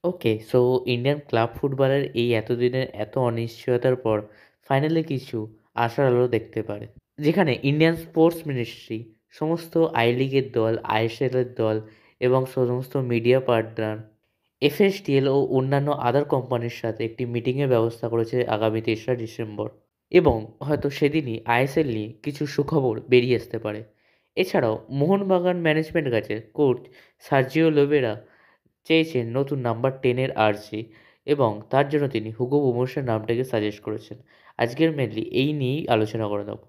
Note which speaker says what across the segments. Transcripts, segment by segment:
Speaker 1: ওকে, so Indian club ফুটবলের এই এতদিনের এত অনিশ্চয়তার পর ফাইনালে কিছু আশার আলো দেখতে পারে। যেখানে ইন্ডিয়ান স্পোর্টস মিনিস্ট্রি সমস্ত আই লিগের দল, আইএসএলের দল এবং সমস্ত মিডিয়া পার্টনার, এফএসটিএল ও অন্যান্য আদার কোম্পানির সাথে একটি মিটিংয়ের ব্যবস্থা করেছে আগামী ৩রা ডিসেম্বর। এবং হয়তো সেদিনই আইএসএল নিয়ে কিছু সুখবর বেরিয়ে আসতে পারে। এছাড়াও মোহনবাগান ম্যানেজমেন্ট কাছে কোচ সার্জিও লোবেরা চেয়েছেন নতুন নাম্বার 10 এর আর্জি এবং তার জন্য তিনি হুগো বুমোসের নামটাকে সাজেস্ট করেছেন। আজকের মেনলি এই নিয়েই আলোচনা করে নেব।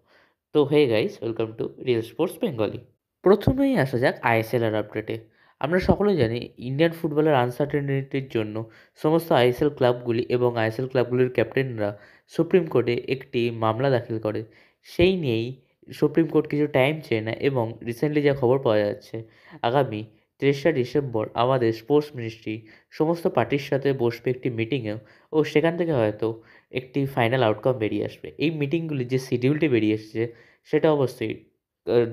Speaker 1: তো hey guys, welcome to Real Sports Bengali. প্রথমেই আসা যাক আইএসএল এর আপডেটে। আমরা সকলেই জানি ইন্ডিয়ান ফুটবলের আনসার্টেনিটির জন্য সমস্ত আইএসএল ক্লাবগুলি এবং আইএসএল ক্লাবগুলির ক্যাপ্টেনরা সুপ্রিম কোর্টে একটি মামলা দাখিল করে। সেই নিয়েই সুপ্রিম কোর্ট কিছু টাইম চেয়ে নেয় এবং রিসেন্টলি যা খবর পাওয়া যাচ্ছে, আগামী ৩রা ডিসেম্বর আমাদের স্পোর্টস মিনিস্ট্রি সমস্ত পার্টির সাথে বসবে একটি মিটিংয়েও, ও সেখান থেকে হয়তো একটি ফাইনাল আউটকাম বেরিয়ে আসবে। এই মিটিংগুলির যে শিডিউলটি বেরিয়ে এসেছে সেটা অবশ্যই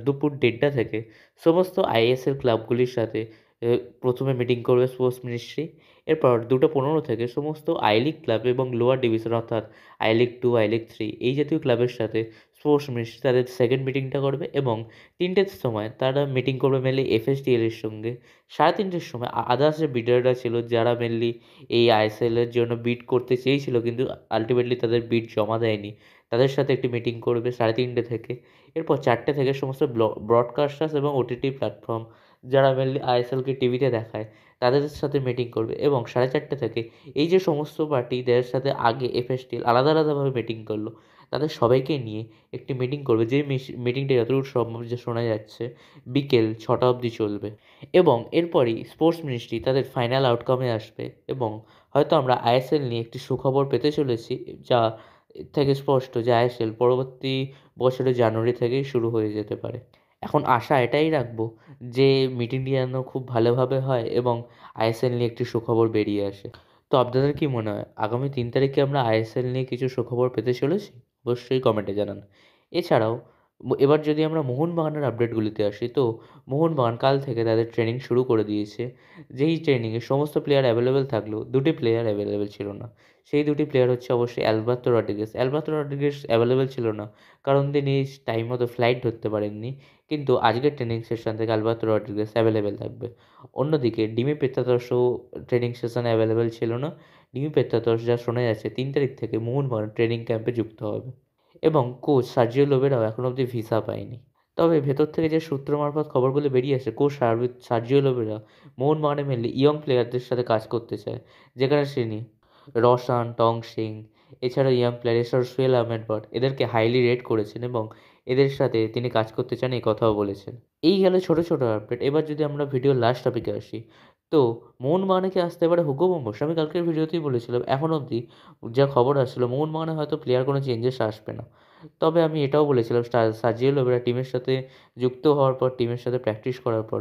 Speaker 1: দুপুর ১:৩০ থেকে সমস্ত আইএসএল ক্লাবগুলির সাথে প্রথমে মিটিং করবে স্পোর্টস মিনিস্ট্রি। এরপর ২:১৫ থেকে সমস্ত আই লিগ ক্লাব এবং লোয়ার ডিভিশন অর্থাৎ আই লিগ 2, আই লিগ 3 এই জাতীয় ক্লাবের সাথে স্পোর্টস মিনিস্ট্রি তাদের সেকেন্ড মিটিংটা করবে এবং ৩টের সময় তারা মিটিং করবে মেনলি এফএসডিএল এর সঙ্গে। ৩:৩০ সময় আদার্স যে বিডাররা ছিল যারা মেনলি এই আইএসএল এর জন্য বিড করতে চেয়েছিল কিন্তু আল্টিমেটলি তাদের বিড জমা দেয়নি, তাদের সাথে একটি মিটিং করবে ৩:৩০ থেকে। এরপর ৪টে থেকে সমস্ত ব্রডকাস্টার্স এবং ওটিটি প্ল্যাটফর্ম যারা মেনলি আইএসএলকে টিভিতে দেখায় তাদের সাথে মিটিং করবে এবং ৪:৩০ থেকে এই যে সমস্ত পার্টিদের সাথে আগে এফএসটিএল আলাদা আলাদাভাবে মিটিং করলো তাদের সবাইকে নিয়ে একটি মিটিং করবে, যে মিটিংটা যতদূর সম্ভব যে শোনা যাচ্ছে বিকেল ৬টা অবধি চলবে। এবং এরপরই স্পোর্টস মিনিস্ট্রি তাদের ফাইনাল আউটকামে আসবে এবং হয়তো আমরা আইএসএল নিয়ে একটি সুখবর পেতে চলেছি, যা থেকে স্পষ্ট যে আইএসএল পরবর্তী বছরের জানুয়ারি থেকেই শুরু হয়ে যেতে পারে। এখন আশা এটাই রাখবো যে মিটিংটি যেন খুব ভালোভাবে হয় এবং আইএসএল নিয়ে একটি সুখবর বেরিয়ে আসে। তো আপনাদের কি মনে হয় আগামী ৩ তারিখে আমরা আইএসএল নিয়ে কিছু সুখবর পেতে চলেছি? অবশ্যই কমেন্টে জানান। এছাড়াও এবার যদি আমরা মোহনবাগানের আপডেটগুলিতে আসি, তো মোহনবাগান কাল থেকে তাদের ট্রেনিং শুরু করে দিয়েছে। যেই ট্রেনিংয়ে সমস্ত প্লেয়ার অ্যাভেলেবেল থাকলেও ২টি প্লেয়ার অ্যাভেলেবেল ছিল না। সেই ২টি প্লেয়ার হচ্ছে অবশ্যই Alberto Rodriguez. Alberto Rodriguez available ছিল না কারণ তিনি টাইম মতো ফ্লাইট ধরতে পারেননি। কিন্তু আজকের ট্রেনিং সেশন থেকে আলবার্তো রড্রিগেজ অ্যাভেলেবেল থাকবে। অন্যদিকে ডিমি পেত্রাতসও ট্রেনিং সেশনে অ্যাভেলেবেল ছিল না। ডিমি পেত্রাতস যা শোনা যাচ্ছে ৩ তারিখ থেকে মোহনবাগান ট্রেনিং ক্যাম্পে যুক্ত হবে এবং কোচ সার্জিও লোবেরাও এখনও অবধি ভিসা পায়নি। তবে ভেতর থেকে যে সূত্র মারফত খবরগুলো বেরিয়ে আসে, কোচ সার্জিও লোবেরা মোহনবাগানে মেনলি ইয়ং প্লেয়ারদের সাথে কাজ করতে চায়, যেখানে তিনি রশান, টং সিং, এছাড়াও ইয়াং প্লেয়ার এছাড়াও সোহেল আহমেদ ভট এদেরকে হাইলি রেট করেছেন এবং এদের সাথে তিনি কাজ করতে চান এই কথাও বলেছেন। এই গেল ছোটো ছোটো আপডেট। এবার যদি আমরা ভিডিওর লাস্ট টপিকে আসি, তো মোহনবাগানে কি আসতে পারে হুগো বোমস? আমি কালকের ভিডিওতেই বলেছিলাম এখন অবধি যা খবর আসছিলো মোহনবাগানে হয়তো প্লেয়ার কোনো চেঞ্জেস আসবে না। তবে আমি এটাও বলেছিলাম সার্জিও লোবেরা টিমের সাথে যুক্ত হওয়ার পর, টিমের সাথে প্র্যাকটিস করার পর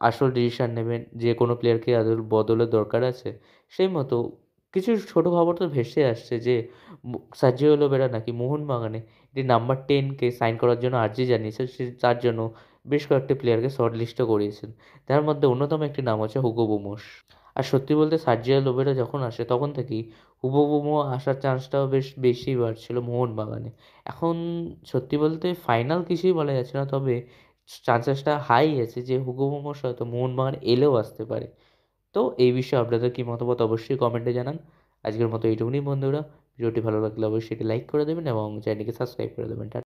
Speaker 1: আসল ডিসিশন নেবেন যে কোনো প্লেয়ারকে আদৌ বদলের দরকার আছে। সেই মতো কিছু ছোটো খবর তো ভেসে আসছে যে সার্জিও লোবেরা নাকি মোহনবাগানে একটি নাম্বার 10 কে সাইন করার জন্য আর্জি জানিয়েছে। সে তার জন্য বেশ কয়েকটি প্লেয়ারকে শর্ট লিস্টও করিয়েছেন। তার মধ্যে অন্যতম একটি নাম হচ্ছে হুগো বুমোস। আর সত্যি বলতে সার্জিও লোবেরা যখন আসে তখন থেকেই হুগো বুমো আসার চান্সটাও বেশ বেশি বাড়ছিল মোহনবাগানে। এখন সত্যি বলতে ফাইনাল কিছুই বলা যাচ্ছে না, তবে চান্সেসটা হাই আছে যে হুগো বুমোস হয়তো মোহনবাগান এলেও আসতে পারে। তো এই বিষয়ে আপনাদের কী মতামত অবশ্যই কমেন্টে জানান। আজকের মতো এইটুকুনি বন্ধুরা। ভিডিওটি ভালো লাগলে অবশ্যই এটি লাইক করে দেবেন এবং চ্যানেলটিকে সাবস্ক্রাইব করে দেবেন।